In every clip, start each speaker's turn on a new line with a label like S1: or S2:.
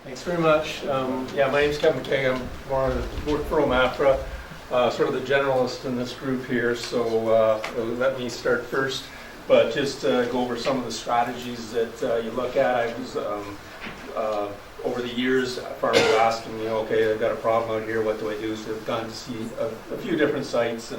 S1: Thanks very much. Yeah, my name's Kevin McKague. I'm work for OMAFRA, sort of the generalist in this group here. So let me start first, but just go over some of the strategies that you look at. I was over the years, farmers asking me, okay, I've got a problem out here. What do I do? So I've gone to see a few different sites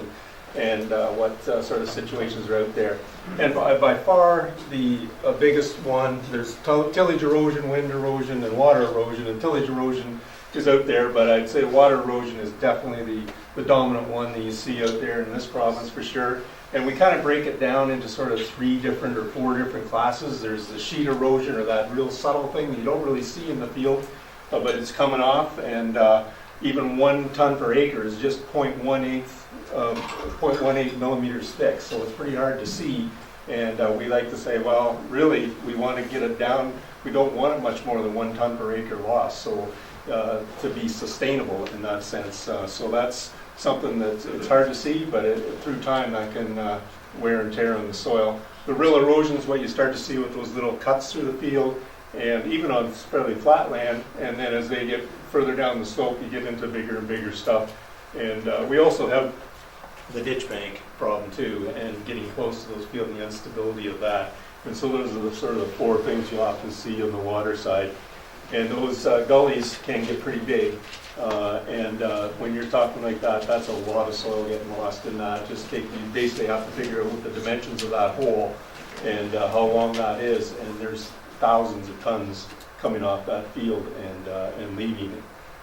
S1: and what sort of situations are out there. And by far the biggest one, there's tillage erosion, wind erosion, and water erosion. And tillage erosion is out there, but I'd say water erosion is definitely the dominant one that you see out there in this province for sure. And we kind of break it down into sort of 3 different or 4 different classes. There's the sheet erosion, or that real subtle thing that you don't really see in the field, but it's coming off, and even 1 ton per acre is just 0.18 millimeters thick, so it's pretty hard to see. And we like to say, well, really, we want to get it down. We don't want it much more than 1 ton per acre loss, so to be sustainable in that sense. So that's something that it's hard to see, but through time that can wear and tear on the soil. The real erosion is what you start to see with those little cuts through the field, and even on fairly flat land. And then as they get further down the slope, you get into bigger and bigger stuff. And we also have the ditch bank problem too, and getting close to those fields and the instability of that. And so those are the sort of the 4 things you often see on the water side. And those gullies can get pretty big. When you're talking like that, that's a lot of soil getting lost in that. You basically have to figure out what the dimensions of that hole and how long that is. And there's thousands of tons coming off that field and leaving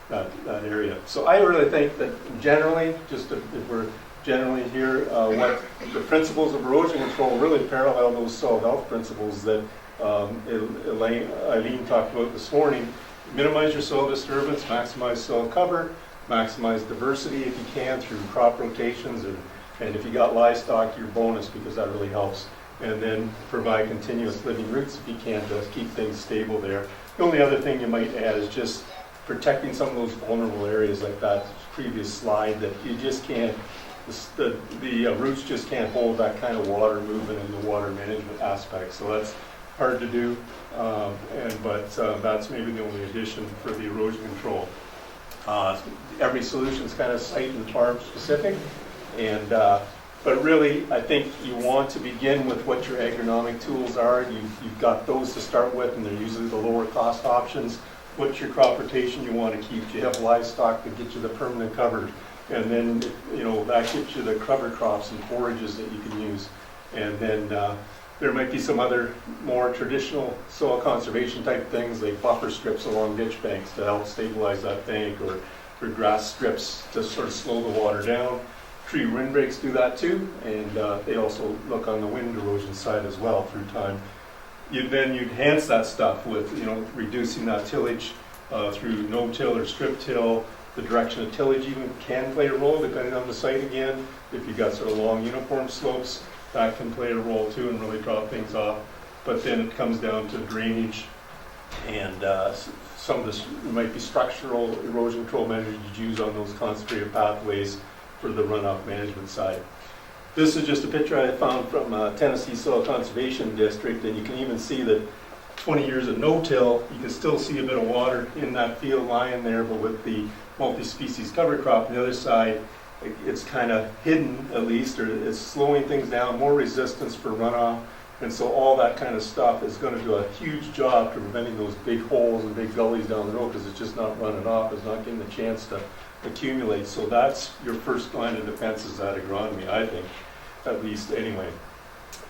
S1: that area. So I really think that generally, just if we're generally here, what the principles of erosion control really parallel those soil health principles that Eileen talked about this morning. Minimize your soil disturbance, maximize soil cover, maximize diversity if you can through crop rotations, and if you got livestock, your bonus, because that really helps. And then provide continuous living roots if you can to keep things stable there. The only other thing you might add is just protecting some of those vulnerable areas like that previous slide that you just can't, the roots just can't hold that kind of water movement in the water management aspect. So that's hard to do, but that's maybe the only addition for the erosion control. Every solution is kind of site and farm specific, but really I think you want to begin with what your agronomic tools are. You've got those to start with, and they're usually the lower cost options. What's your crop rotation you want to keep? Do you have livestock to get you the permanent cover? And then, that gets you the cover crops and forages that you can use. And then there might be some other more traditional soil conservation type things, like buffer strips along ditch banks to help stabilize that bank, or grass strips to sort of slow the water down. Tree windbreaks do that too, and they also look on the wind erosion side as well through time. You'd enhance that stuff with, reducing that tillage through no-till or strip-till. The direction of tillage even can play a role depending on the site again. If you've got sort of long uniform slopes, that can play a role too and really drop things off. But then it comes down to drainage, and some of this might be structural erosion control measures you use on those concentrated pathways for the runoff management side. This is just a picture I found from Tennessee Soil Conservation District, and you can even see that 20 years of no-till, you can still see a bit of water in that field lying there, but with the multi-species cover crop on the other side, it's kind of hidden at least, or it's slowing things down, more resistance for runoff. And so all that kind of stuff is going to do a huge job to preventing those big holes and big gullies down the road, because it's just not running off, it's not getting the chance to accumulate. So that's your first line of defense, is that agronomy, I think, at least anyway.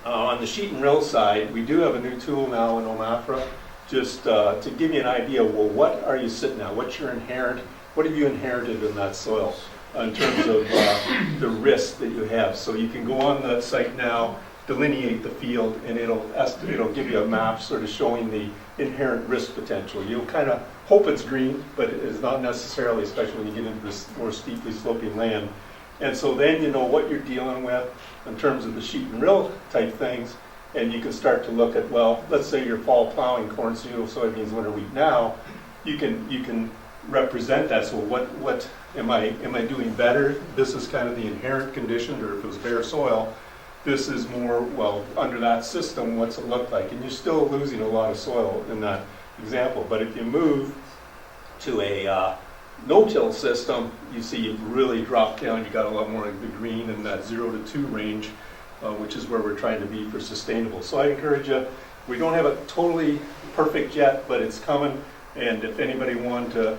S1: On the sheet and rill side, we do have a new tool now in OMAFRA, just to give you an idea, well, what are you sitting at? What have you inherited in that soil in terms of the risk that you have? So you can go on that site now, delineate the field, and it'll give you a map sort of showing the inherent risk potential. You'll kind of hope it's green, but it is not necessarily, especially when you get into this more steeply sloping land. And so then you know what you're dealing with in terms of the sheet and rill type things, and you can start to look at, well, let's say you're fall plowing corn, soybeans, winter wheat now, you can represent that. So what am I doing better? This is kind of the inherent condition, or if it was bare soil, this is more, well, under that system, what's it look like? And you're still losing a lot of soil in that example. But if you move to a no-till system, you see you've really dropped down. You got a lot more of the green in that 0 to 2 range, which is where we're trying to be for sustainable. So I encourage you, we don't have it totally perfect yet, but it's coming. And if anybody wanted to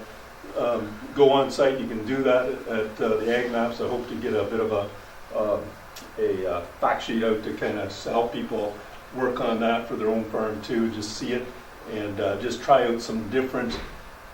S1: go on site, you can do that at the Ag Maps. I hope to get a bit of a fact sheet out to kind of help people work on that for their own farm too, just see it and just try out some different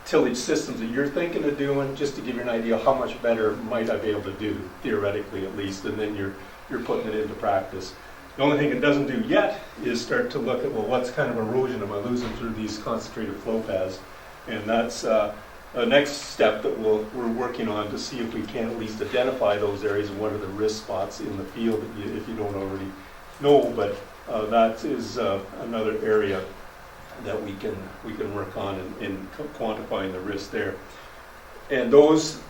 S1: tillage systems that you're thinking of doing, just to give you an idea how much better might I be able to do, theoretically at least, and then you're putting it into practice. The only thing it doesn't do yet is start to look at, well, what's kind of erosion am I losing through these concentrated flow paths? And that's a next step that we're working on to see if we can at least identify those areas and what are the risk spots in the field if you don't already know. But that is another area that we can work on in quantifying the risk there. And those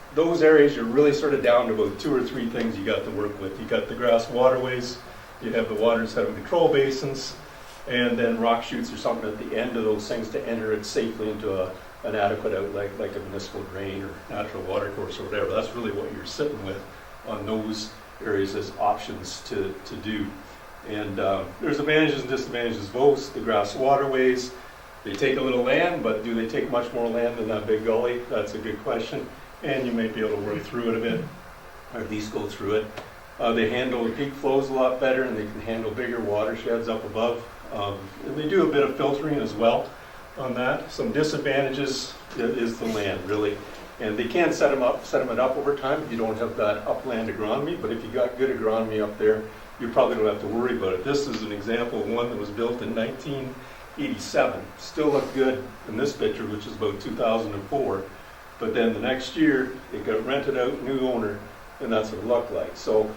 S1: areas, you're really sort of down to about 2 or 3 things you got to work with. You got the grass waterways, you have the water sediment control basins, and then rock chutes or something at the end of those things to enter it safely into an adequate outlet, like a municipal drain or natural water course or whatever. That's really what you're sitting with on those areas as options to do. And there's advantages and disadvantages both. The grass waterways, they take a little land, but do they take much more land than that big gully? That's a good question. And you might be able to work through it a bit, or at least go through it. They handle the peak flows a lot better, and they can handle bigger watersheds up above. And they do a bit of filtering as well on that. Some disadvantages is the land, really. And they can sediment up over time if you don't have that upland agronomy, but if you got good agronomy up there, you probably don't have to worry about it. This is an example of one that was built in 1987. Still looked good in this picture, which is about 2004. But then the next year, it got rented out, new owner, and that's what it looked like. So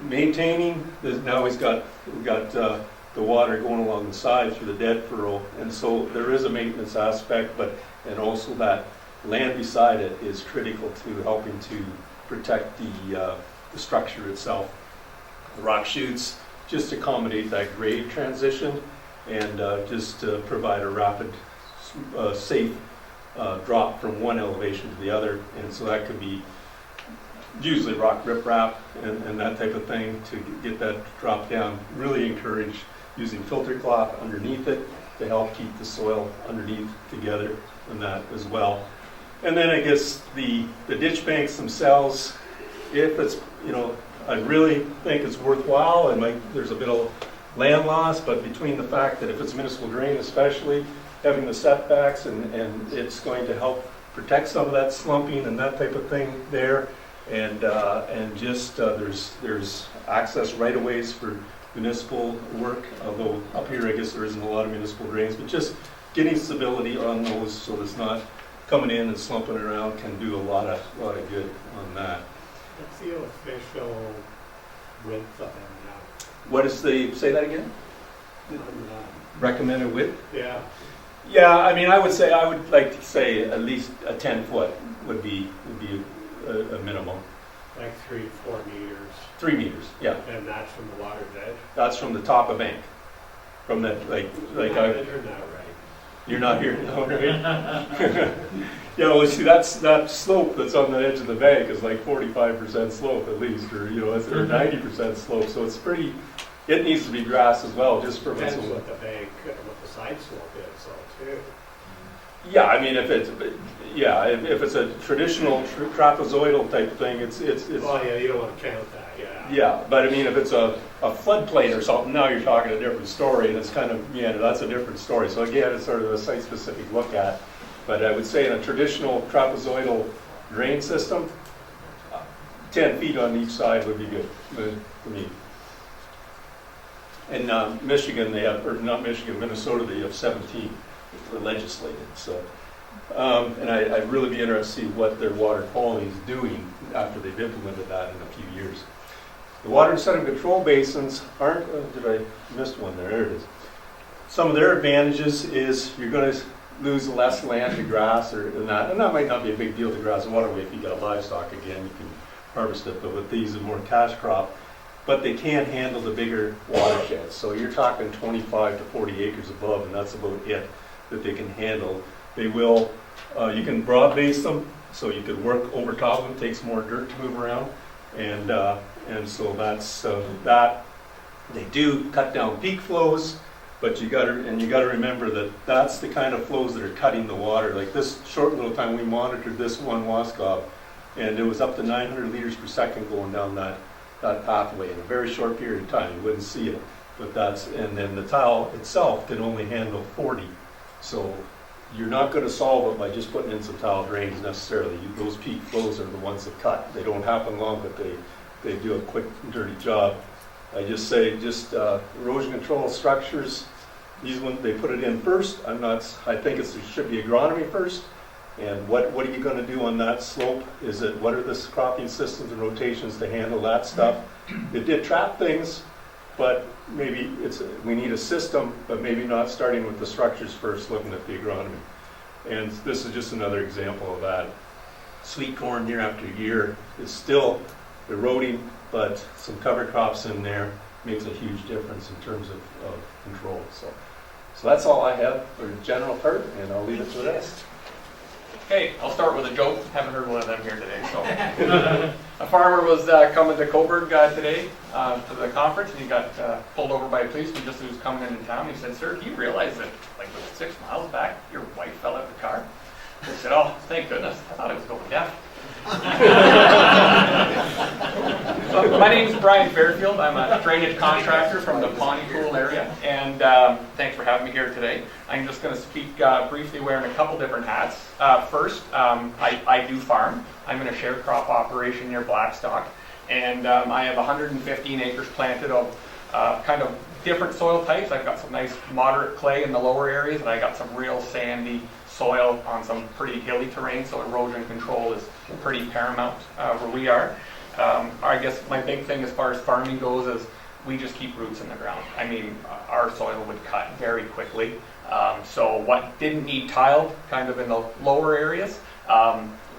S1: maintaining, now we've got the water going along the side through the dead furrow, and so there is a maintenance aspect, and also that land beside it is critical to helping to protect the structure itself. The rock chutes just accommodate that grade transition and just provide a rapid, safe drop from one elevation to the other, and so that could be usually rock riprap and that type of thing to get that drop down. Really encourage using filter cloth underneath it to help keep the soil underneath together and that as well. And then I guess the ditch banks themselves, if it's, I really think it's worthwhile, and there's a bit of land loss, but between the fact that if it's municipal drain especially, having the setbacks and it's going to help protect some of that slumping and that type of thing there, and just there's access right-of-ways for municipal work, although up here I guess there isn't a lot of municipal drains, but just getting stability on those so it's not coming in and slumping around can do a lot of good on that.
S2: What's the official width of them
S1: What is say that again?
S2: now?
S1: Recommended width?
S2: Yeah.
S1: Yeah, I would like to say at least a 10-foot would be a minimum.
S2: Like 3 to 4 meters.
S1: 3 meters, yeah.
S2: And that's from the water's edge?
S1: That's from the top of bank. From the
S2: You're not right.
S1: You're not here now, right? Yeah, well, see, that slope that's on the edge of the bank is like 45% slope at least, or it's 90% slope. So it's pretty. It needs to be grass as well, just for
S2: depends what the bank, what the side slope is, so too.
S1: Yeah, if it's a traditional trapezoidal type thing, it's.
S2: Oh yeah, you don't want to count that. Yeah.
S1: Yeah, but if it's a floodplain or something, now you're talking a different story, and it's kind of that's a different story. So again, it's sort of a site-specific look at. But I would say in a traditional trapezoidal drain system, 10 feet on each side would be good for me. In Michigan, Minnesota, they have 17 legislated. So, and I'd really be interested to see what their water quality is doing after they've implemented that in a few years. The water and sediment control basins aren't, missed one there, there it is. Some of their advantages is you're going to lose less land to grass and that might not be a big deal to grass and waterway if you got livestock again, you can harvest it, but with these, a more cash crop. But they can't handle the bigger watersheds. So you're talking 25 to 40 acres above, and that's about it that they can handle. They will You can broad base them, so you could work over top of them, takes more dirt to move around. And so that's that. They do cut down peak flows, but you gotta remember that that's the kind of flows that are cutting the water. Like this short little time we monitored this one Waskov, and it was up to 900 liters per second going down that pathway in a very short period of time. You wouldn't see it, but and then the tile itself can only handle 40. So you're not going to solve it by just putting in some tile drains necessarily. Those peak flows are the ones that cut. They don't happen long, but they do a quick and dirty job. I just say erosion control structures. These ones they put it in first. I think it should be agronomy first. And what are you going to do on that slope? What are the cropping systems and rotations to handle that stuff? It did trap things, but maybe we need a system, but maybe not starting with the structures first, looking at the agronomy. And this is just another example of that. Sweet corn year after year is still eroding, but some cover crops in there makes a huge difference in terms of control. So that's all I have for the general part, and I'll leave it to the rest.
S3: Okay, I'll start with a joke. Haven't heard one of them here today. So, a farmer was coming to Cobourg today to the conference, and he got pulled over by a policeman just as he was coming into town. He said, "Sir, do you realize that, like, 6 miles back, your wife fell out of the car?" He said, "Oh, thank goodness. I thought I was going deaf." So, my name is Brian Fairfield. I'm a drainage contractor from the Pontypool area, and thanks for having me here today. I'm just going to speak briefly wearing a couple different hats. First, I do farm. I'm in a shared crop operation near Blackstock, and I have 115 acres planted of kind of different soil types. I've got some nice moderate clay in the lower areas, and I got some real sandy soil on some pretty hilly terrain, so erosion control is pretty paramount where we are. I guess my big thing as far as farming goes is we just keep roots in the ground. I mean, our soil would cut very quickly. So what didn't need tiled, kind of in the lower areas,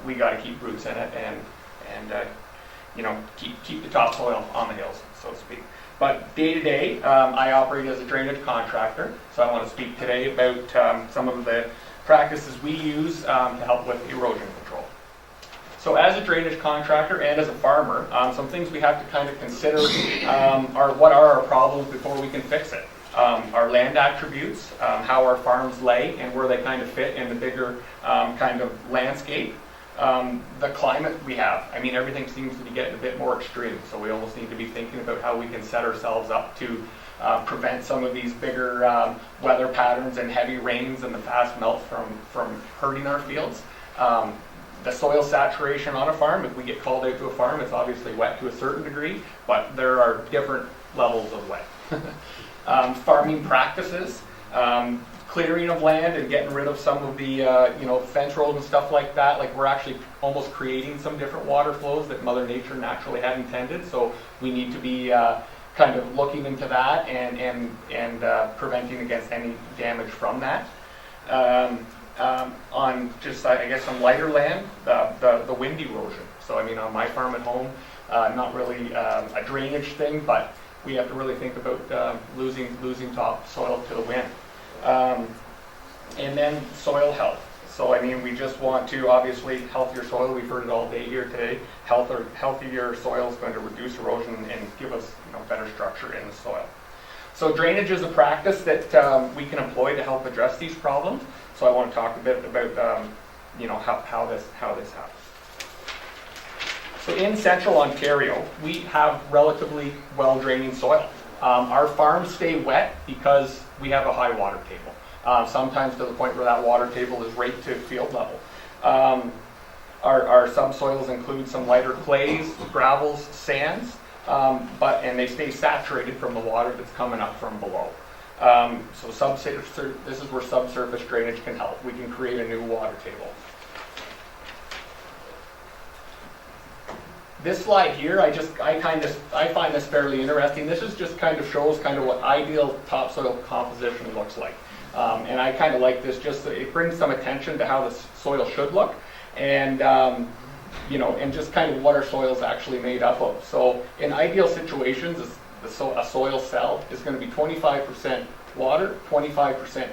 S3: we got to keep roots in it and keep the topsoil on the hills, so to speak. But day to day, I operate as a drainage contractor, so I want to speak today about some of the practices we use to help with erosion control. So as a drainage contractor and as a farmer, some things we have to kind of consider are what are our problems before we can fix it. Our land attributes, how our farms lay and where they kind of fit in the bigger kind of landscape. The climate we have. I mean, everything seems to be getting a bit more extreme, so we almost need to be thinking about how we can set ourselves up to prevent some of these bigger weather patterns and heavy rains and the fast melt from hurting our fields. The soil saturation on a farm, if we get called out to a farm, it's obviously wet to a certain degree, but there are different levels of wet. Farming practices, clearing of land and getting rid of some of the fence rows and stuff like that. Like, we're actually almost creating some different water flows that Mother Nature naturally had intended, so we need to be kind of looking into that and preventing against any damage from that. On just, I guess, some lighter land, the wind erosion. So, I mean, on my farm at home, not really a drainage thing, but we have to really think about losing topsoil to the wind. And then soil health. So, I mean, we just want to, obviously, healthier soil. We've heard it all day here today. Healthier soil is going to reduce erosion and give us better structure in the soil. So drainage is a practice that we can employ to help address these problems. So I want to talk a bit about how this happens. So in central Ontario, we have relatively well-draining soil. Our farms stay wet because we have a high water table, sometimes to the point where that water table is right to field level. Our subsoils include some lighter clays, gravels, sands, and they stay saturated from the water that's coming up from below. So this is where subsurface drainage can help. We can create a new water table. This slide here, I find this fairly interesting. This is just kind of shows what ideal topsoil composition looks like. And I kind of like this, just it brings some attention to how the soil should look, and and just kind of what our soil is actually made up of. So in ideal situations, a soil cell is going to be 25% water, 25%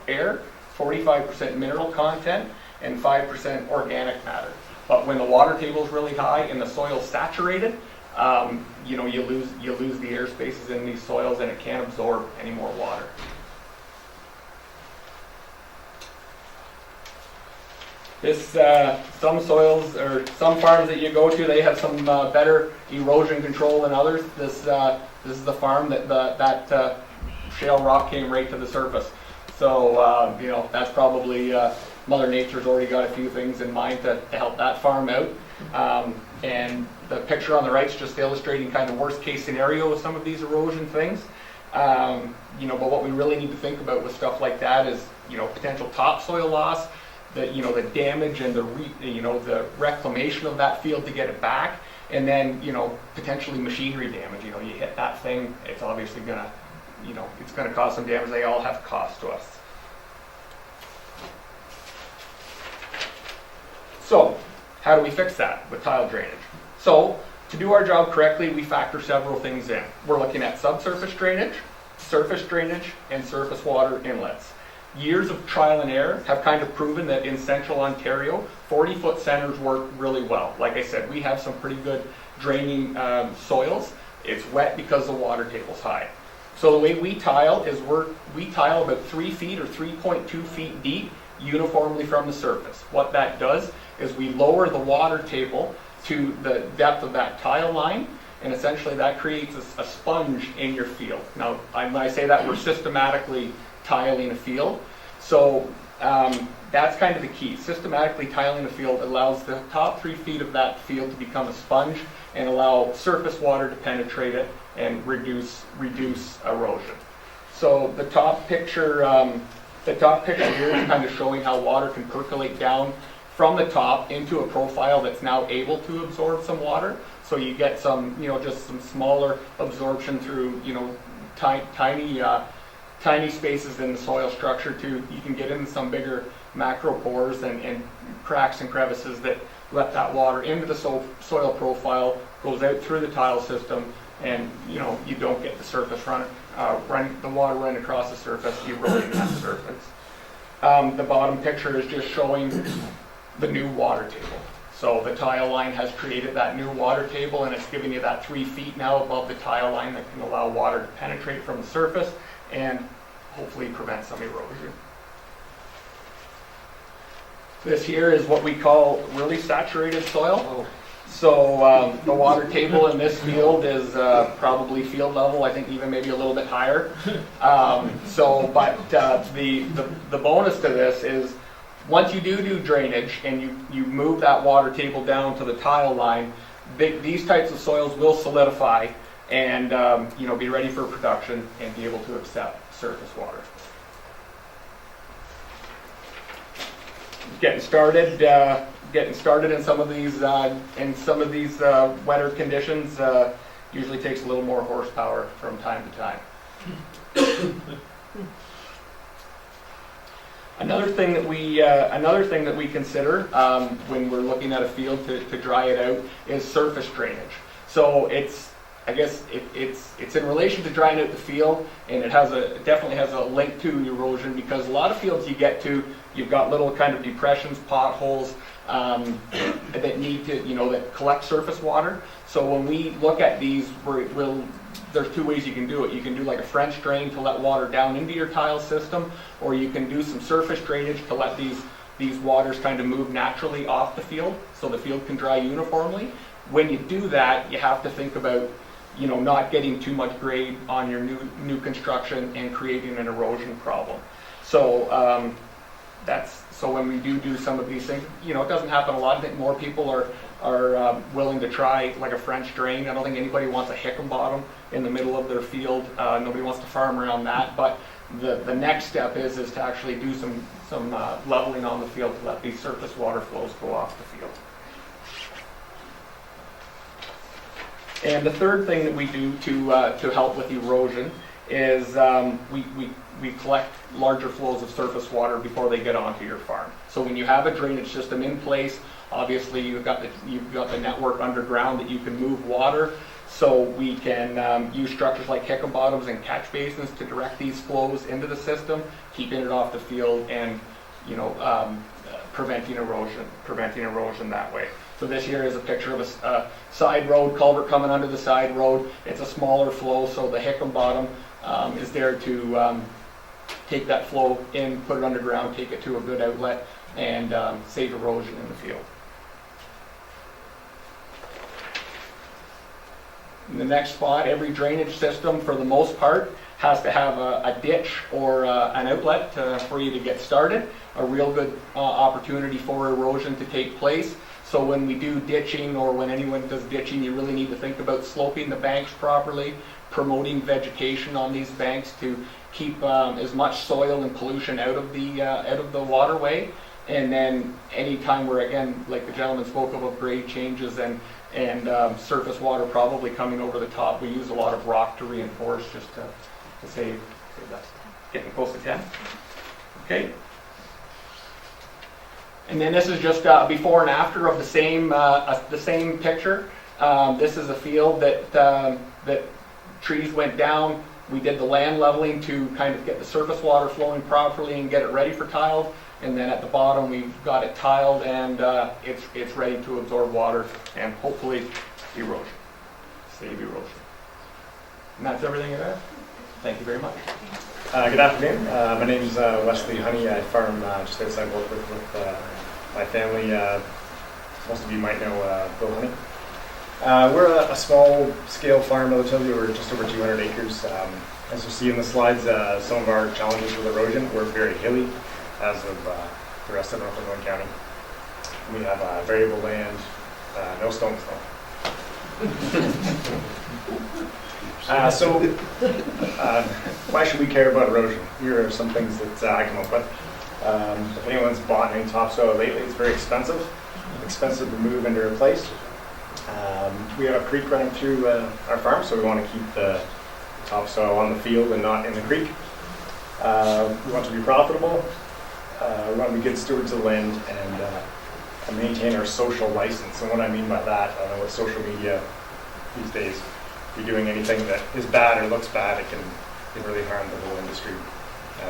S3: air, 45% mineral content, and 5% organic matter. But when the water table is really high and the soil is saturated, you know, you lose the air spaces in these soils, and it can't absorb any more water. This, some soils or some farms that you go to, they have some better erosion control than others. This is the farm that shale rock came right to the surface. So you know, that's probably Mother Nature's already got a few things in mind to help that farm out. And the picture on the right is just illustrating kind of worst case scenario of some of these erosion things. You know, but what we really need to think about with stuff like that is, you know, potential topsoil loss, you know, the damage and the reclamation of that field to get it back, and then, you know, potentially machinery damage. You know, you hit that thing, it's obviously gonna, you know, it's gonna cause some damage. They all have cost to us. So, how do we fix that with tile drainage? So, to do our job correctly, we factor several things in. We're looking at subsurface drainage, surface drainage, and surface water inlets. Years of trial and error have kind of proven that in central Ontario, 40-foot centers work really well. Like I said, we have some pretty good draining soils. It's wet because the water table's high. So the way we tile is we tile about 3 feet or 3.2 feet deep uniformly from the surface. What that does is we lower the water table to the depth of that tile line, and essentially that creates a sponge in your field. Now, when I say that, we're systematically tiling a field. So that's kind of the key. Systematically tiling a field allows the top 3 feet of that field to become a sponge and allow surface water to penetrate it and reduce erosion. So the top picture here is kind of showing how water can percolate down from the top into a profile that's now able to absorb some water. So you get some, you know, just some smaller absorption through, you know, tiny spaces in the soil structure too. You can get into some bigger macro pores and cracks and crevices that let that water into the soil profile, goes out through the tile system, and, you know, you don't get the surface the water running across the surface, eroding that surface. The bottom picture is just showing the new water table. So the tile line has created that new water table, and it's giving you that 3 feet now above the tile line that can allow water to penetrate from the surface and hopefully prevent some erosion. This here is what we call really saturated soil. So the water table in this field is probably field level, I think even maybe a little bit higher. But the bonus to this is once you do drainage and you move that water table down to the tile line, these types of soils will solidify and you know, be ready for production and be able to accept surface water. Getting started in some of these wetter conditions usually takes a little more horsepower from time to time. Another thing that we consider when we're looking at a field to dry it out is surface drainage. So it's in relation to drying out the field, and it definitely has a link to erosion, because a lot of fields you get to, you've got little kind of depressions, potholes that need to, you know, that collect surface water. So when we look at these, there's 2 ways you can do it. You can do like a French drain to let water down into your tile system, or you can do some surface drainage to let these waters kind of move naturally off the field so the field can dry uniformly. When you do that, you have to think about, you know, not getting too much grade on your new construction and creating an erosion problem. So so when we do some of these things, you know, it doesn't happen a lot. I think more people are willing to try like a French drain. I don't think anybody wants a Hickam bottom in the middle of their field. Nobody wants to farm around that. But the next step is to actually do some leveling on the field to let these surface water flows go off the field. And the third thing that we do to help with erosion is we collect larger flows of surface water before they get onto your farm. So when you have a drainage system in place, obviously you've got the network underground that you can move water. So we can use structures like Hickam bottoms and catch basins to direct these flows into the system, keeping it off the field and, you know, preventing erosion that way. So this here is a picture of a side road culvert coming under the side road. It's a smaller flow, so the Hickam bottom is there to take that flow in, put it underground, take it to a good outlet, and save erosion in the field. In the next spot, every drainage system, for the most part, has to have a ditch or an outlet for you to get started. A real good opportunity for erosion to take place. So when we do ditching, or when anyone does ditching, you really need to think about sloping the banks properly, promoting vegetation on these banks to keep as much soil and pollution out of the waterway. And then any time where, again, like the gentleman spoke of grade changes and surface water probably coming over the top, we use a lot of rock to reinforce, just to save that's getting close to 10. Okay. And then this is just before and after of the same picture. This is a field that trees went down. We did the land leveling to kind of get the surface water flowing properly and get it ready for tiled. And then at the bottom we've got it tiled, and it's ready to absorb water and hopefully erosion, save erosion. And that's everything I have. Thank you very much.
S4: Good afternoon. My name is Wesley Honey. I farm just outside Warkworth with my family. Most of you might know Bill Honey. We're a small-scale farm relatively. We're just over 200 acres. As you see in the slides, some of our challenges with erosion, we're very hilly, as of the rest of Northern County. We have variable land, no stones though. Why should we care about erosion? Here are some things that I come up with. If anyone's bought any topsoil lately, it's very expensive. Expensive to move and to replace. We have a creek running through our farm, so we want to keep the topsoil on the field and not in the creek. We want to be profitable. We want to be good stewards of the land and maintain our social license. And what I mean by that, with social media these days, if you're doing anything that is bad or looks bad, it can really harm the whole industry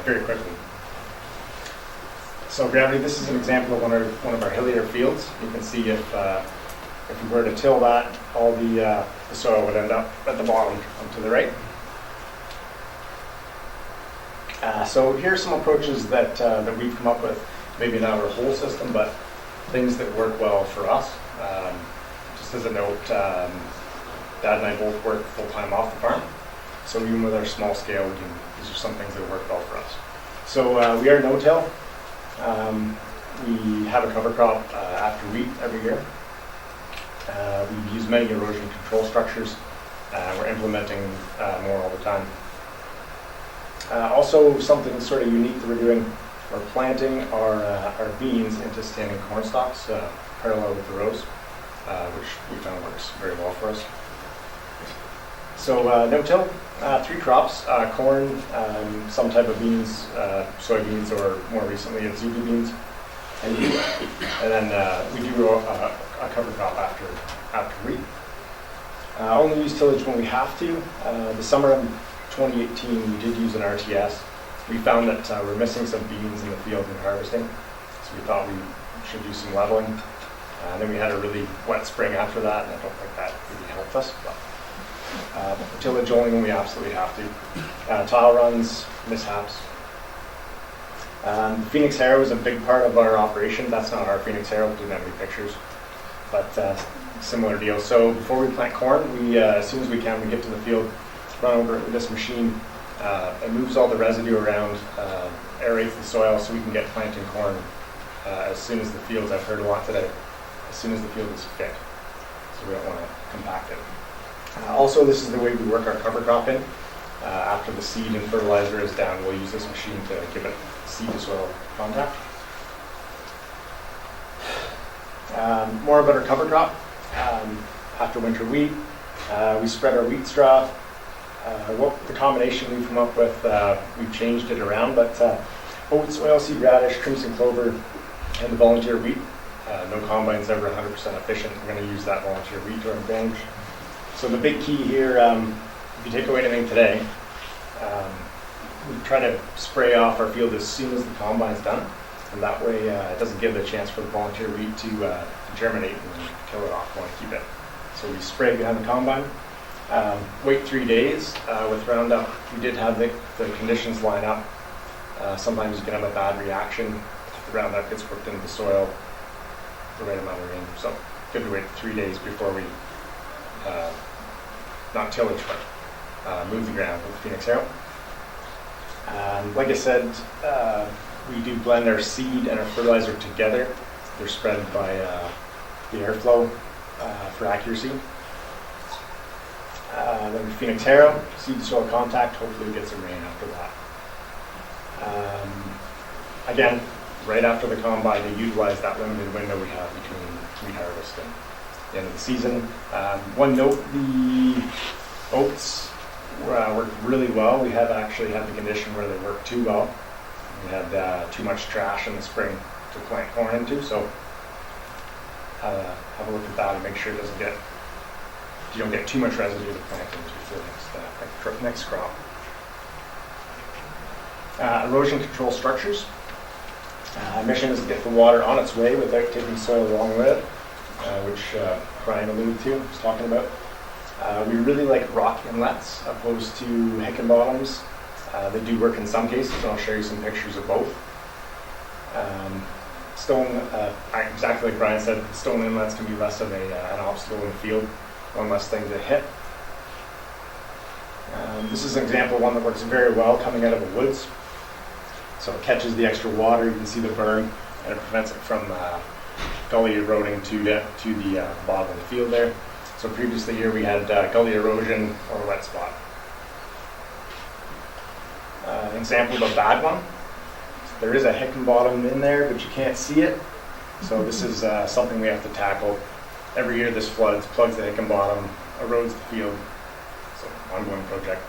S4: very quickly. So gravity, this is an example of one of our hillier fields. You can see if we were to till that, all the soil would end up at the bottom to the right. So here are some approaches that we've come up with. Maybe not our whole system, but things that work well for us. Just as a note, Dad and I both work full-time off the farm. So even with our small scale, these are some things that work well for us. So we are no-till. We have a cover crop after wheat every year. We use many erosion control structures. We're implementing more all the time. Also, something sort of unique that we're doing, we're planting our beans into standing corn stalks parallel with the rows, which we found works very well for us. So no-till, 3 crops, corn, some type of beans, soybeans, or more recently Azuki beans, and wheat. And then we do a cover crop after wheat. Only use tillage when we have to. The summer of 2018, we did use an RTS. We found that we're missing some beans in the field in harvesting, so we thought we should do some leveling. And then we had a really wet spring after that, and I don't think that really helped us. But tillage only when we absolutely have to. Tile runs, mishaps. Phoenix harrow is a big part of our operation. That's not our Phoenix harrow, we didn't have any pictures, but similar deal. So before we plant corn, we as soon as we can, we get to the field, run over it with this machine. It moves all the residue around, aerates the soil so we can get planting corn as soon as the fields, I've heard a lot today, as soon as the field is fit. So we don't want to compact it. Also, this is the way we work our cover crop in. After the seed and fertilizer is down, we'll use this machine to give it seed to soil contact. More about our cover crop. After winter wheat, we spread our wheat straw. What the combination we've come up with, we've changed it around, but oats, oilseed radish, crimson clover, and the volunteer wheat. No combine's ever 100% efficient. We're going to use that volunteer wheat to our advantage. So the big key here, if you take away anything today, we try to spray off our field as soon as the combine's done. And that way it doesn't give it a chance for the volunteer wheat to germinate and kill it off. We want to keep it. So we spray behind the combine. Wait 3 days with Roundup. We did have the conditions line up. Sometimes you can have a bad reaction. The Roundup gets worked into the soil, the right amount of rain. So good to wait 3 days before we, not tillage, but move the ground with the Phoenix Harrow. Like I said, we do blend our seed and our fertilizer together. They're spread by the airflow for accuracy. Then Phoenix Harrow, seed to soil contact, hopefully get some rain after that. Again, right after the combine, to utilize that limited window we have between wheat harvest and the end of the season. One note, the oats worked really well. We have actually had the condition where they work too well. We had too much trash in the spring to plant corn into, so have a look at that and make sure it doesn't get, you don't get too much residue to plant into for the next crop. Erosion control structures. Mission is to get the water on its way without taking soil along with it, which Brian alluded to, was talking about. We really like rock inlets opposed to Hickenbottoms. They do work in some cases, and I'll show you some pictures of both. Stone, exactly like Brian said, stone inlets can be less of an obstacle in the field, one less thing to hit. This is an example of one that works very well coming out of the woods. So it catches the extra water, you can see the burn, and it prevents it from gully eroding to the bottom of the field there. So previously here we had gully erosion or wet spot. An example of a bad one. There is a Hickenbottom in there, but you can't see it. So this is something we have to tackle. Every year this floods, plugs the Hickenbottom, erodes the field. So ongoing project.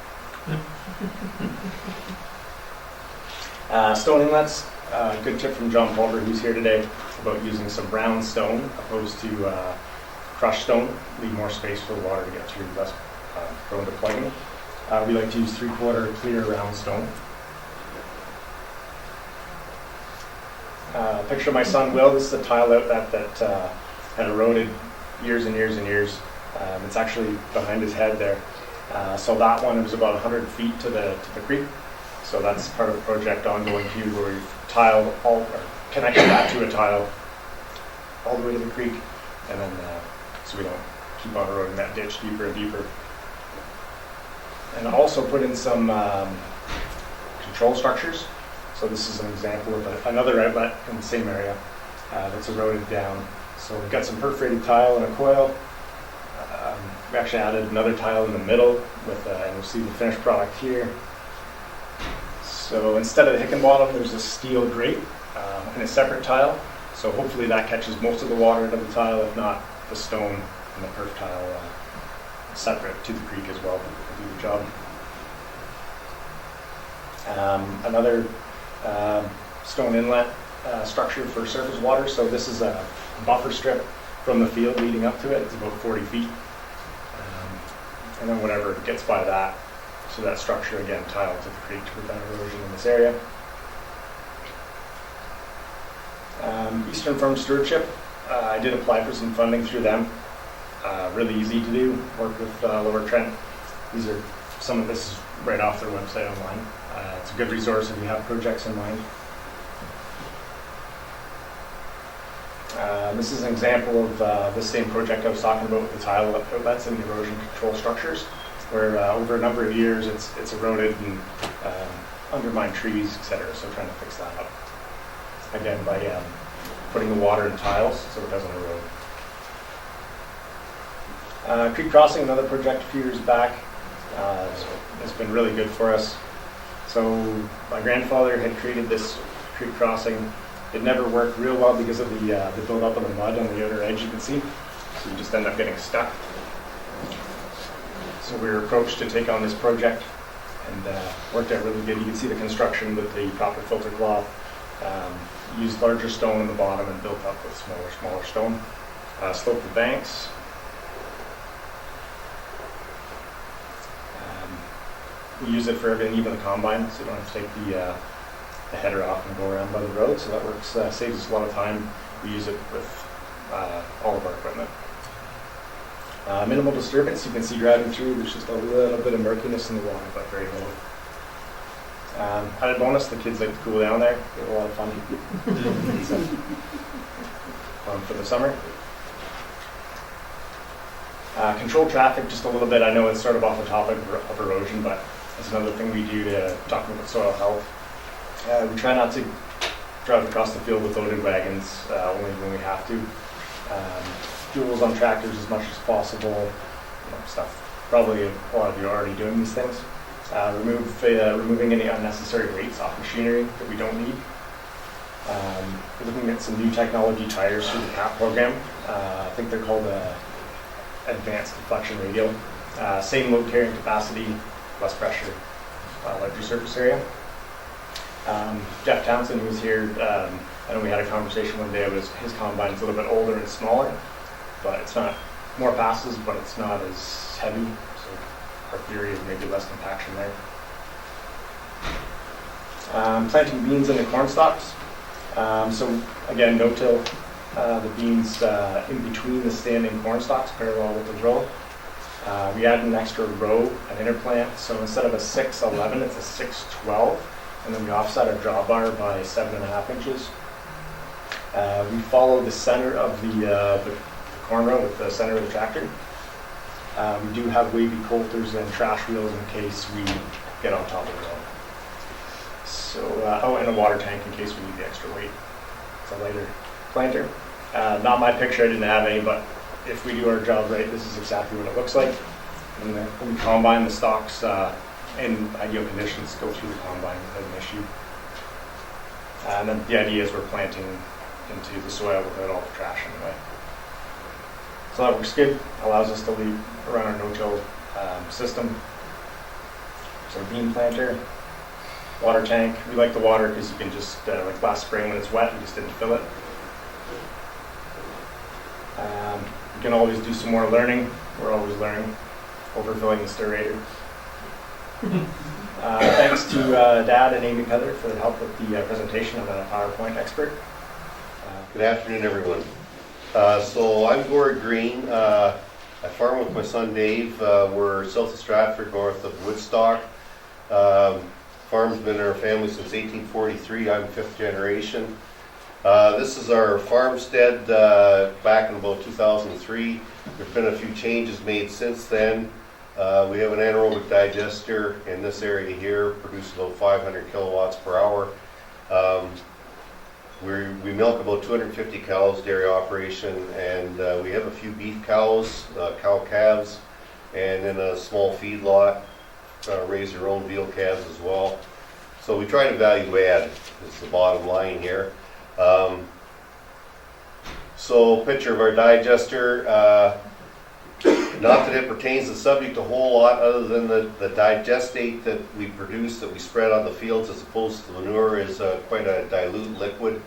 S4: Stone inlets, good tip from John Pulver, who's here today, about using some brown stone opposed to crushed stone. Leave more space for the water to get through, less prone to plugging. We like to use 3/4 clear round stone. Picture of my son Will. This is a tile outlet that had eroded years and years and years. It's actually behind his head there. So that one was about 100 feet to the creek. So that's part of the project ongoing too, where we've tiled all, or connected that to a tile all the way to the creek, and then so we don't keep on eroding that ditch deeper and deeper. And also put in some control structures. So this is an example of another outlet in the same area that's eroded down. So we've got some perforated tile and a coil. We actually added another tile in the middle with, and you'll see the finished product here. So instead of the Hickenbottom, there's a steel grate and a separate tile. So hopefully that catches most of the water out of the tile. If not, the stone and the perf tile separate to the creek as well to do the job. Another stone inlet structure for surface water. So this is a buffer strip from the field leading up to it. It's about 40 feet. And then whatever gets by that. So that structure, again, tiled to the creek to prevent erosion in this area. Eastern Farm Stewardship, I did apply for some funding through them. Really easy to do, work with Lower Trent. These are, some of this is right off their website online. It's a good resource if you have projects in mind. This is an example of the same project I was talking about with the tile outlets and the erosion control structures, where over a number of years it's eroded and undermined trees, etc. So trying to fix that up. Again, by putting the water in tiles so it doesn't erode. Creek crossing, another project a few years back. It's been really good for us. So my grandfather had created this creek crossing. It never worked real well because of the buildup of the mud on the outer edge, you can see. So you just end up getting stuck. So we were approached to take on this project, and worked out really good. You can see the construction with the proper filter cloth. Used larger stone in the bottom and built up with smaller stone. Sloped the banks. We use it for everything, even the combine, so you don't have to take the the header off and go around by the road, so that works, saves us a lot of time. We use it with all of our equipment. Minimal disturbance, you can see driving through, there's just a little bit of murkiness in the water, but very little. Added bonus, the kids like to cool down there, they have a lot of fun. For the summer. Control traffic just a little bit. I know it's sort of off the topic of erosion, but it's another thing we do to talk about soil health. We try not to drive across the field with loaded wagons, only when we have to. Fuels on tractors as much as possible, stuff. Probably a lot of you are already doing these things. Removing any unnecessary weights off machinery that we don't need. We're looking at some new technology tires through the CAP program. I think they're called Advanced Deflection Radial. Same load carrying capacity, less pressure, larger surface area. Jeff Townsend, who was here, I know we had a conversation one day about his combine's a little bit older and smaller, but it's not more passes, but it's not as heavy. So our theory is maybe less compaction there. Planting beans in the corn stalks. So again, no-till, the beans in between the standing corn stalks, parallel with the row. We added an extra row, an interplant, so instead of a 6'11", it's a 6'12", and then we offset our drawbar by 7.5 inches. We follow the center of the corn row with the center of the tractor. We do have wavy coulters and trash wheels in case we get on top of the row. So, and a water tank in case we need the extra weight. It's a lighter planter. Not my picture, I didn't have any, but if we do our job right, this is exactly what it looks like. And then we combine the stalks in ideal conditions, go through the combine without an issue. And then the idea is we're planting into the soil without all the trash in the way. So that works good, allows us to run our no-till system. So bean planter. Water tank. We like the water because you can just, like last spring when it's wet, we just didn't fill it. We can always do some more learning. We're always learning. Overfilling the stirrator. Thanks to Dad and Amy Heather for their help with the presentation. I'm a PowerPoint expert.
S5: Good afternoon, everyone. So I'm Gord Green. I farm with my son Dave. We're south of Stratford, north of Woodstock. Farm's been in our family since 1843. I'm fifth generation. This is our farmstead back in about 2003. There's been a few changes made since then. We have an anaerobic digester in this area here, produces about 500 kilowatts per hour. We milk about 250 cows, dairy operation, and we have a few beef cows, cow calves, and then a small feedlot. Raise their own veal calves as well. So we try to value add, is the bottom line here. So picture of our digester, not that it pertains to the subject a whole lot other than the digestate that we produce, that we spread on the fields as opposed to the manure, is quite a dilute liquid.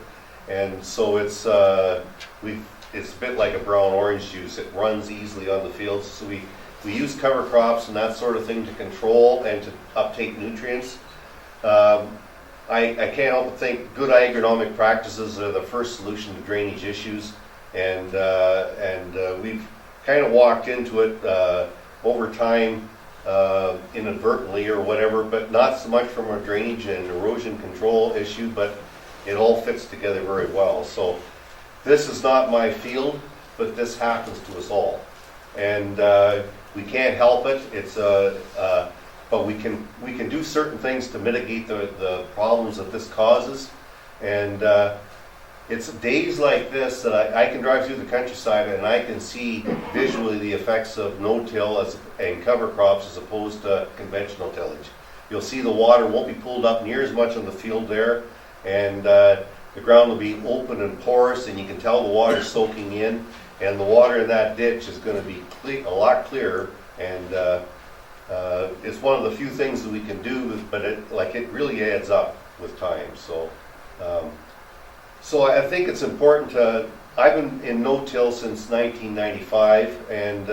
S5: And so it's a bit like a brown orange juice. It runs easily on the fields. So we use cover crops and that sort of thing to control and to uptake nutrients. I can't help but think good agronomic practices are the first solution to drainage issues, and we've kind of walked into it over time, inadvertently or whatever, but not so much from a drainage and erosion control issue, but it all fits together very well. So this is not my field, but this happens to us all, and we can't help it. But we can do certain things to mitigate the problems that this causes. And it's days like this that I can drive through the countryside and I can see visually the effects of no-till and cover crops as opposed to conventional tillage. You'll see the water won't be pulled up near as much on the field there, and the ground will be open and porous, and you can tell the water's soaking in, and the water in that ditch is going to be a lot clearer. And it's one of the few things that we can do, but it really adds up with time. So I think it's important to. I've been in no-till since 1995, and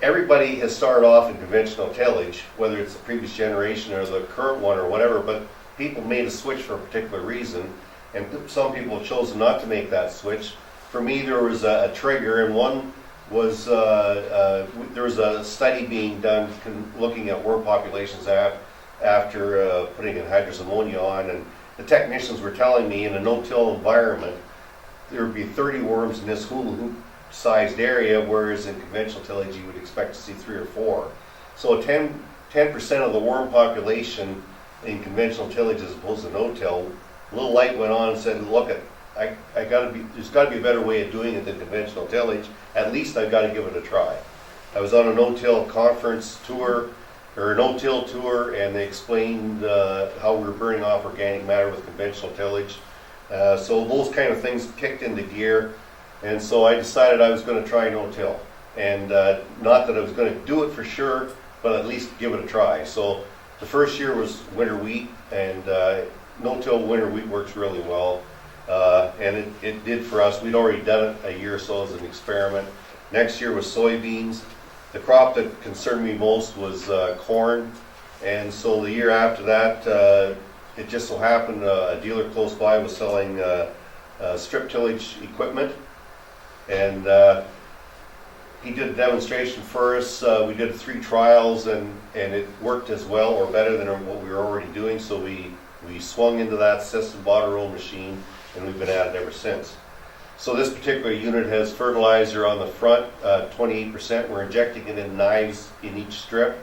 S5: everybody has started off in conventional tillage, whether it's the previous generation or the current one or whatever. But people made a switch for a particular reason, and some people have chosen not to make that switch. For me, there was a trigger, and one was there was a study being done looking at worm populations after putting anhydrous ammonia on, and the technicians were telling me in a no-till environment there would be 30 worms in this hula hoop sized area, whereas in conventional tillage you would expect to see 3 or 4. So 10% of the worm population in conventional tillage as opposed to no-till. A little light went on and said, look, there's got to be a better way of doing it than conventional tillage. At least I've got to give it a try. I was on a no-till conference tour, or a no-till tour, and they explained how we were burning off organic matter with conventional tillage. So those kind of things kicked into gear, and so I decided I was going to try no-till. And not that I was going to do it for sure, but at least give it a try. So the first year was winter wheat, and no-till winter wheat works really well. And it did for us. We'd already done it a year or so as an experiment. Next year was soybeans. The crop that concerned me most was corn. And so the year after that, it just so happened a dealer close by was selling strip tillage equipment. And he did a demonstration for us. We did 3 trials, and it worked as well or better than what we were already doing. So we swung into that system, bought our own machine, and we've been at it ever since. So this particular unit has fertilizer on the front, 28%. We're injecting it in knives in each strip,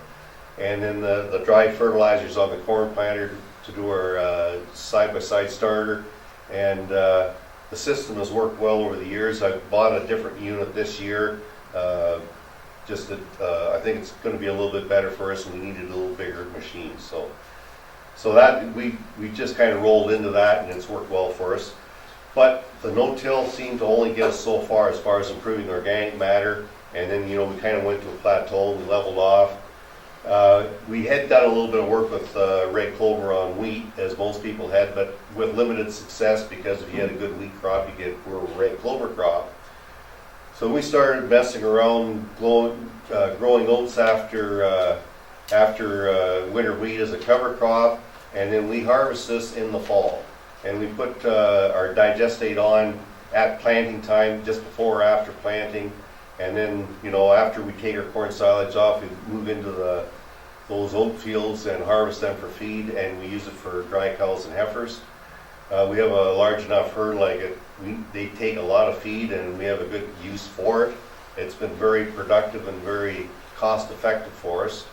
S5: and then the dry fertilizers on the corn planter to do our side-by-side starter. And the system has worked well over the years. I've bought a different unit this year. Just that I think it's going to be a little bit better for us, and we needed a little bigger machine. So that we just kind of rolled into that, and it's worked well for us. But the no-till seemed to only get us so far as improving organic matter, and then we kind of went to a plateau and we leveled off. We had done a little bit of work with red clover on wheat, as most people had, but with limited success, because if you had a good wheat crop, you get a poor red clover crop. So we started messing around growing oats after winter wheat as a cover crop, and then we harvest this in the fall. And we put our digestate on at planting time, just before or after planting. And then, after we take our corn silage off, we move into those oat fields and harvest them for feed, and we use it for dry cows and heifers. We have a large enough herd, they take a lot of feed, and we have a good use for it. It's been very productive and very cost effective for us.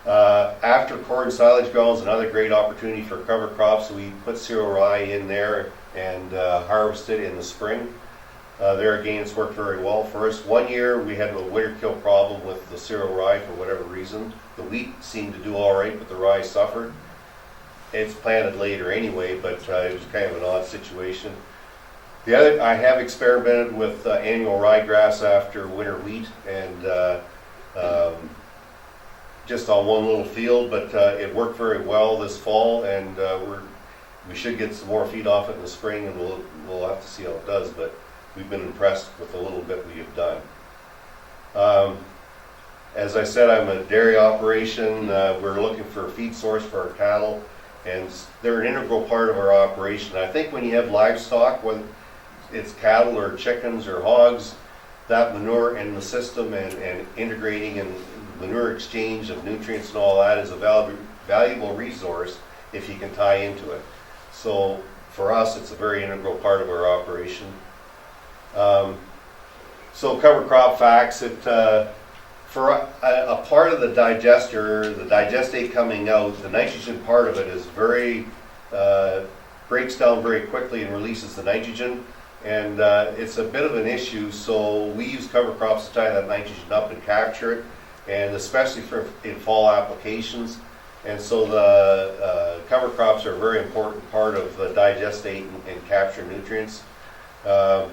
S5: After corn silage ground is another great opportunity for cover crops. So we put cereal rye in there and harvest it in the spring. There again, it's worked very well for us. One year we had a winter kill problem with the cereal rye for whatever reason. The wheat seemed to do all right, but the rye suffered. It's planted later anyway, but it was kind of an odd situation. I have experimented with annual ryegrass after winter wheat, and just on one little field, but it worked very well this fall, and we should get some more feed off it in the spring, and we'll have to see how it does, but we've been impressed with the little bit we have done. As I said, I'm a dairy operation. We're looking for a feed source for our cattle, and they're an integral part of our operation. I think when you have livestock, whether it's cattle or chickens or hogs, that manure in the system and integrating and manure exchange of nutrients and all that is a valuable resource if you can tie into it. So for us, it's a very integral part of our operation. So cover crop facts, for a part of the digester, the digestate coming out, the nitrogen part of it is breaks down very quickly and releases the nitrogen. And it's a bit of an issue, so we use cover crops to tie that nitrogen up and capture it, and especially in fall applications. And so the cover crops are a very important part of the digestate and capture nutrients. The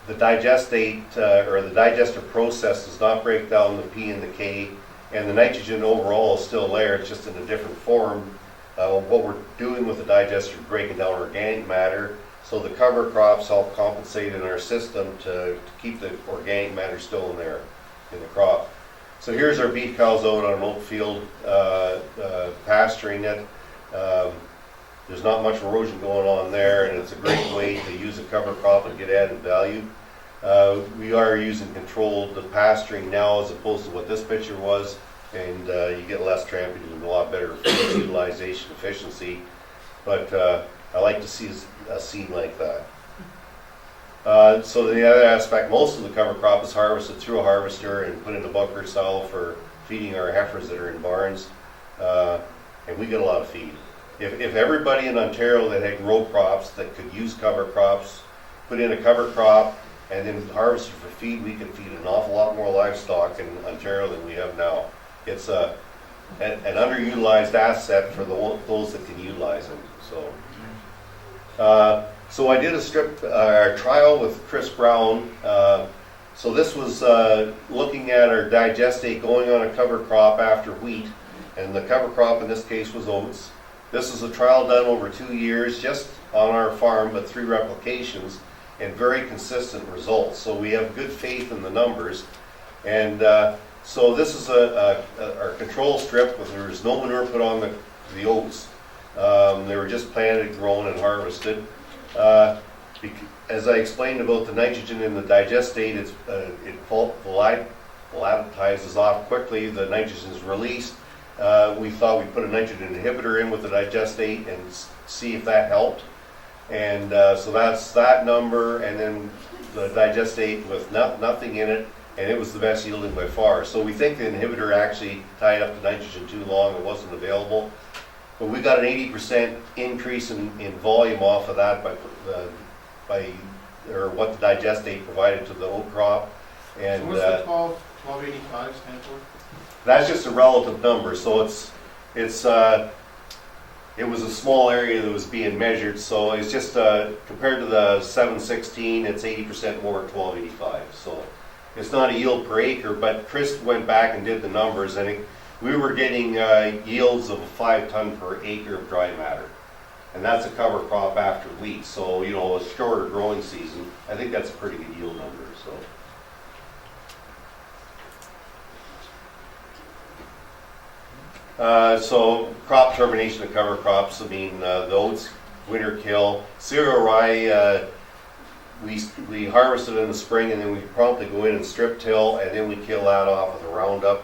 S5: digestate or the digester process does not break down the P and the K, and the nitrogen overall is still there, it's just in a different form. What we're doing with the digester is breaking down organic matter, so the cover crops help compensate in our system to keep the organic matter still in there in the crop. So here's our beef cows out on an oat field, pasturing it. There's not much erosion going on there, and it's a great way to use a cover crop and get added value. We are using controlled pasturing now as opposed to what this picture was, and you get less tramping and a lot better food utilization efficiency. But I like to see a scene like that. So the other aspect, most of the cover crop is harvested through a harvester and put into bunker cell for feeding our heifers that are in barns, and we get a lot of feed. If everybody in Ontario that had row crops that could use cover crops, put in a cover crop and then harvest it for feed, we could feed an awful lot more livestock in Ontario than we have now. It's an underutilized asset for those that can utilize it. So I did a trial with Chris Brown. So this was looking at our digestate going on a cover crop after wheat, and the cover crop in this case was oats. This is a trial done over 2 years just on our farm, but 3 replications, and very consistent results. So we have good faith in the numbers. And so this is our control strip, but there was no manure put on the oats. They were just planted, grown, and harvested. As I explained about the nitrogen in the digestate, it volatilizes off quickly. The nitrogen is released. We thought we'd put a nitrogen inhibitor in with the digestate and see if that helped. And so that's that number, and then the digestate with nothing in it, and it was the best yielding by far. So we think the inhibitor actually tied up the nitrogen too long, it wasn't available. But we got an 80% increase in volume off of that by what the digestate provided to the oat crop. And
S6: so what's the 1285 stand for?
S5: That's just a relative number. So it was a small area that was being measured. So it's just compared to the 716, it's 80% more at 1285. So it's not a yield per acre, but Chris went back and did the numbers, and we were getting yields of 5 ton per acre of dry matter. And that's a cover crop after wheat. So, you know, a shorter growing season, I think that's a pretty good yield number. So crop termination of cover crops, I mean, the oats, winter kill. Cereal rye, we harvest it in the spring, and then we promptly go in and strip till, and then we kill that off with a Roundup.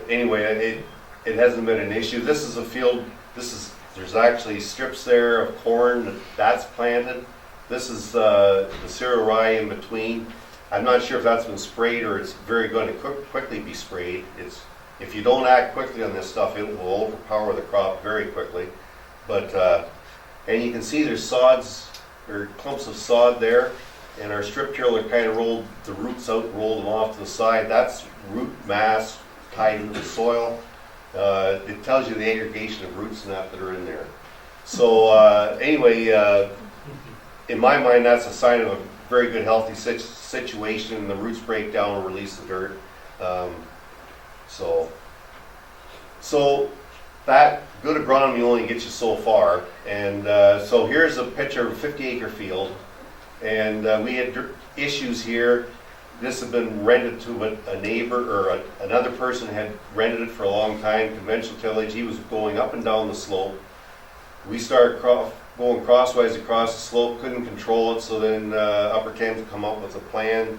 S5: Anyway, it hasn't been an issue. This is a field, there's actually strips there of corn that's planted. This is the cereal rye in between. I'm not sure if that's been sprayed or it's very going to quickly be sprayed. If you don't act quickly on this stuff, it will overpower the crop very quickly. But and you can see there's sods or clumps of sod there, and our strip till are kind of rolled the roots out, rolled them off to the side. That's root mass tied into the soil. It tells you the aggregation of roots and that are in there. So anyway, in my mind, that's a sign of a very good, healthy situation. The roots break down and release the dirt. So that good agronomy only gets you so far. And so here's a picture of a 50-acre field, and we had issues here. This had been rented to a neighbor, or another person had rented it for a long time, conventional tillage. He was going up and down the slope. We started going crosswise across the slope, couldn't control it, so then Upper Thames come up with a plan,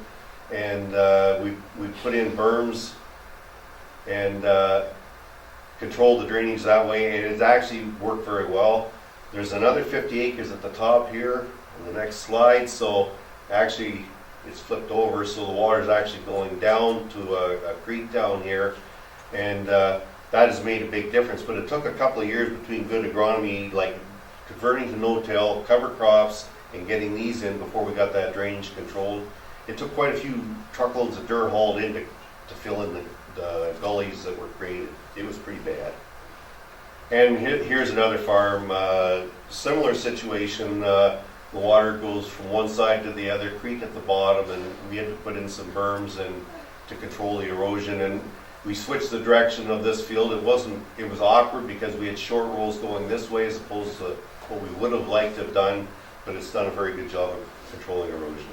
S5: and we put in berms and controlled the drainage that way, and it's actually worked very well. There's another 50 acres at the top here on the next slide, so actually it's flipped over, so the water is actually going down to a creek down here, and that has made a big difference. But it took a couple of years between good agronomy, like converting to no-till, cover crops, and getting these in before we got that drainage controlled. It took quite a few truckloads of dirt hauled in to fill in the gullies that were created. It was pretty bad. And here's another farm, similar situation. The water goes from one side to the other, creek at the bottom, and we had to put in some berms and to control the erosion. And we switched the direction of this field. It was awkward because we had short rolls going this way as opposed to what we would have liked to have done, but it's done a very good job of controlling erosion.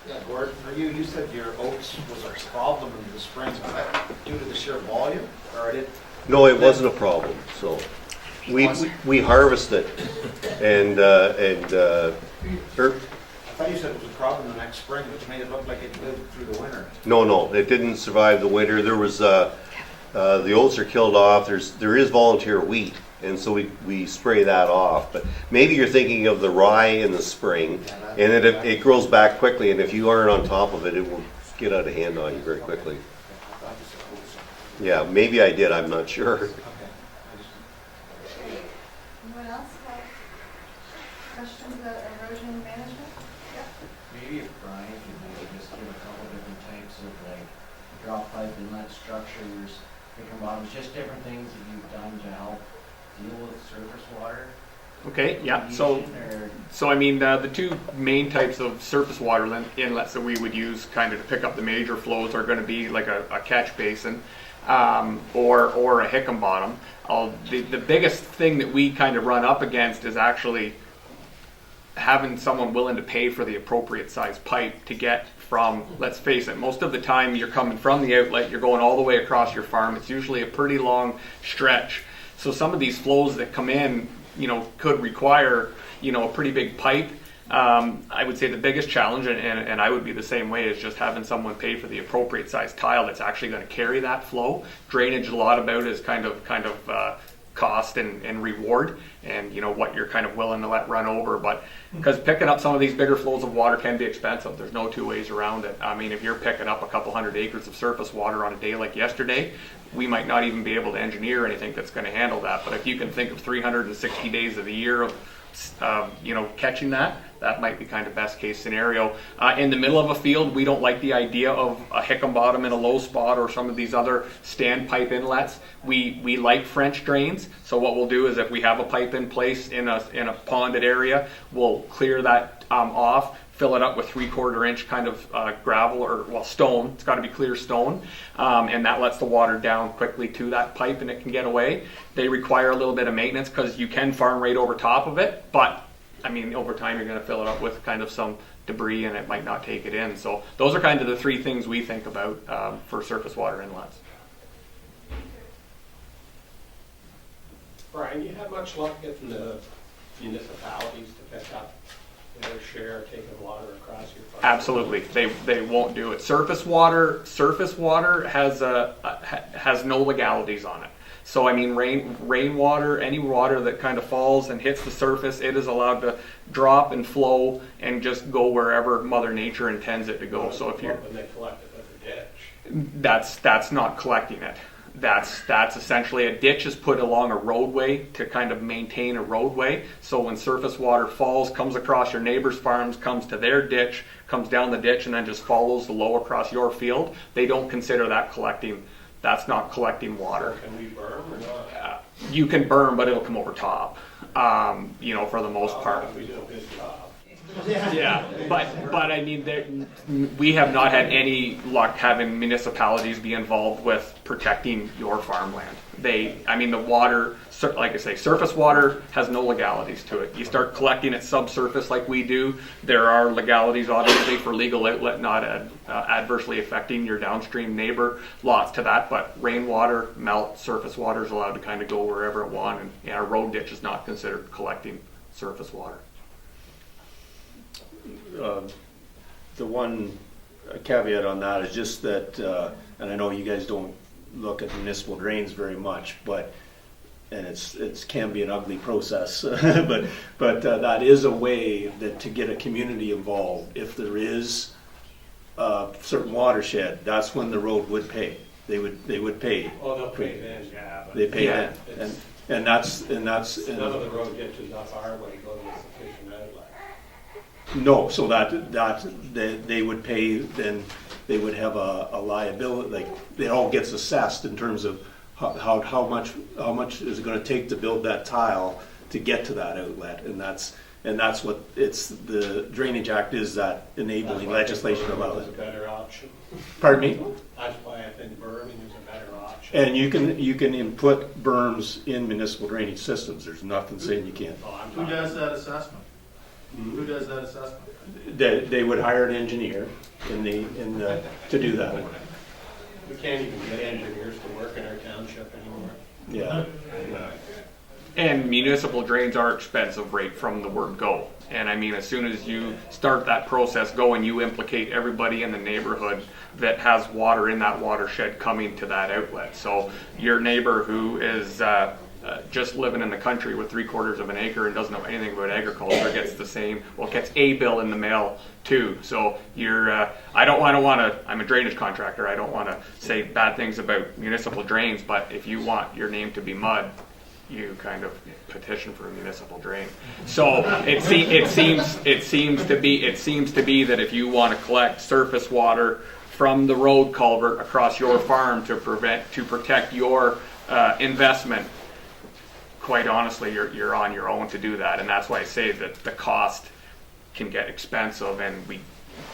S6: Yeah, Gordon, for you, you said your oats was a problem in the spring. Was that due to the sheer volume, or did?
S5: No, it wasn't a problem, so. We harvest it and
S6: I thought you said it was a problem the next spring, which made it look like it lived through the winter.
S5: no, it didn't survive the winter. There was, the oats are killed off. There is volunteer wheat, and so we spray that off. But maybe you're thinking of the rye in the spring, and it grows back quickly, and if you aren't on top of it, it will get out of hand on you very quickly.
S6: I thought you said oats.
S5: Yeah, maybe I did, I'm not sure.
S6: Okay.
S7: Anyone else have questions about erosion management?
S8: Maybe if Brian could maybe just give a couple different types of like drop pipe inlet structures, thicker bottoms, just different things that you've done to help deal with surface water.
S3: Okay, yeah,
S8: Or-
S3: so I mean, the two main types of surface water inlets that we would use kind of to pick up the major flows are going to be like a catch basin or a Hickam bottom. The biggest thing that we kind of run up against is actually having someone willing to pay for the appropriate size pipe to get from, let's face it, most of the time you're coming from the outlet, you're going all the way across your farm. It's usually a pretty long stretch. So some of these flows that come in, could require, a pretty big pipe. I would say the biggest challenge, and I would be the same way, is just having someone pay for the appropriate size tile that's actually going to carry that flow. Drainage, a lot about is kind of cost and reward, and what you're kind of willing to let run over. But because picking up some of these bigger flows of water can be expensive, there's no two ways around it. I mean, if you're picking up a couple hundred acres of surface water on a day like yesterday, we might not even be able to engineer anything that's going to handle that. But if you can think of 360 days of the year of catching that might be kind of best case scenario. In the middle of a field, we don't like the idea of a Hickam bottom in a low spot or some of these other standpipe inlets. We like French drains, so what we'll do is if we have a pipe in place in a ponded area, we'll clear that off, fill it up with 3/4 inch kind of gravel or stone. It's got to be clear stone, and that lets the water down quickly to that pipe and it can get away. They require a little bit of maintenance because you can farm right over top of it, but I mean, over time you're going to fill it up with kind of some debris and it might not take it in. So those are kind of the three things we think about for surface water inlets.
S2: Brian, you had much luck getting the municipalities to pick up their share of taking water across your farm?
S3: Absolutely, they won't do it. Surface water has no legalities on it. So I mean, rainwater, any water that kind of falls and hits the surface, it is allowed to drop and flow and just go wherever Mother Nature intends it to go. So if you're,
S2: when they collect it with a ditch.
S3: that's not collecting it. That's essentially a ditch is put along a roadway to kind of maintain a roadway. So when surface water falls, comes across your neighbor's farms, comes to their ditch, comes down the ditch, and then just follows the low across your field, they don't consider that collecting. That's not collecting water.
S2: Can we burn or not?
S3: You can burn, but it'll come over top. For the most part.
S2: We do a good job.
S3: Yeah, but I mean, we have not had any luck having municipalities be involved with protecting your farmland. The water, like I say, surface water has no legalities to it. You start collecting it subsurface like we do, there are legalities obviously for legal outlet, not adversely affecting your downstream neighbor. Lots to that, but rainwater, melt, surface water is allowed to kind of go wherever it wants, and a road ditch is not considered collecting surface water.
S9: The one caveat on that is just that, and I know you guys don't look at municipal drains very much, and it can be an ugly process, but that is a way that to get a community involved. If there is a certain watershed, that's when the road would pay. They would pay.
S2: Oh, they'll pay then, yeah. But
S9: They pay
S3: Yeah.
S9: then, and that's
S2: none of the road ditches up our way go to a sufficient outlet.
S9: no. So that they would pay, then they would have a liability. Like it all gets assessed in terms of how much is it going to take to build that tile to get to that outlet, and that's what it's the Drainage Act is, that enabling legislation about
S2: It's a
S9: it.
S2: better option.
S9: Pardon me?
S2: That's why I think burning is a better option.
S9: And you can input berms in municipal drainage systems. There's nothing saying you can't.
S2: Oh, I'm
S6: Who
S2: not-
S6: does that assessment? Who does that assessment?
S9: They would hire an engineer to do that.
S2: We can't even get engineers to work in our township anymore.
S9: Yeah.
S3: And municipal drains are expensive right from the word go. And I mean, as soon as you start that process going, you implicate everybody in the neighborhood that has water in that watershed coming to that outlet. So your neighbor who is just living in the country with 3/4 of an acre and doesn't know anything about agriculture gets the same, well, gets a bill in the mail too. So you're, I don't want to, I'm a drainage contractor, I don't want to say bad things about municipal drains, but if you want your name to be mud, you kind of petition for a municipal drain. So it seems to be that if you want to collect surface water from the road culvert across your farm to protect your investment, quite honestly, you're on your own to do that. And that's why I say that the cost can get expensive, and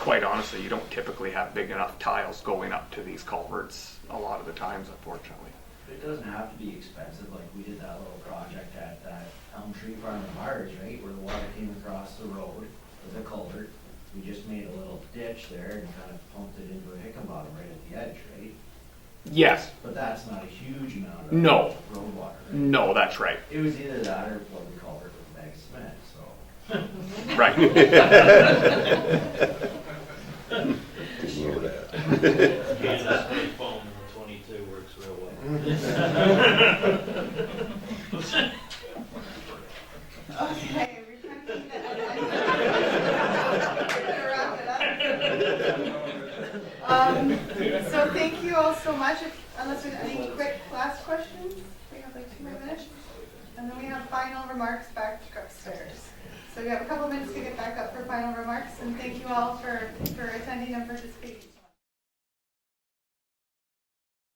S3: quite honestly, you don't typically have big enough tiles going up to these culverts a lot of the times, unfortunately.
S8: It doesn't have to be expensive, like we did that little project at that Elm Tree Farm in Mars, right, where the water came across the road with a culvert. We just made a little ditch there and kind of pumped it into a Hickenbottom right at the edge, right?
S3: Yes.
S8: But that's not a huge amount of
S3: No.
S8: road water, right?
S3: No, that's right.
S8: It was either that or what we call it with a bag of cement, so.
S3: Right.
S6: Kansas spray foam in the 22 works real well.
S7: Okay, we're trying to keep it. We're gonna wrap it up. So thank you all so much. Unless there's any quick last questions, we have like 2 more minutes. And then we have final remarks back upstairs. So we have a couple minutes to get back up for final remarks, and thank you all for attending and participating.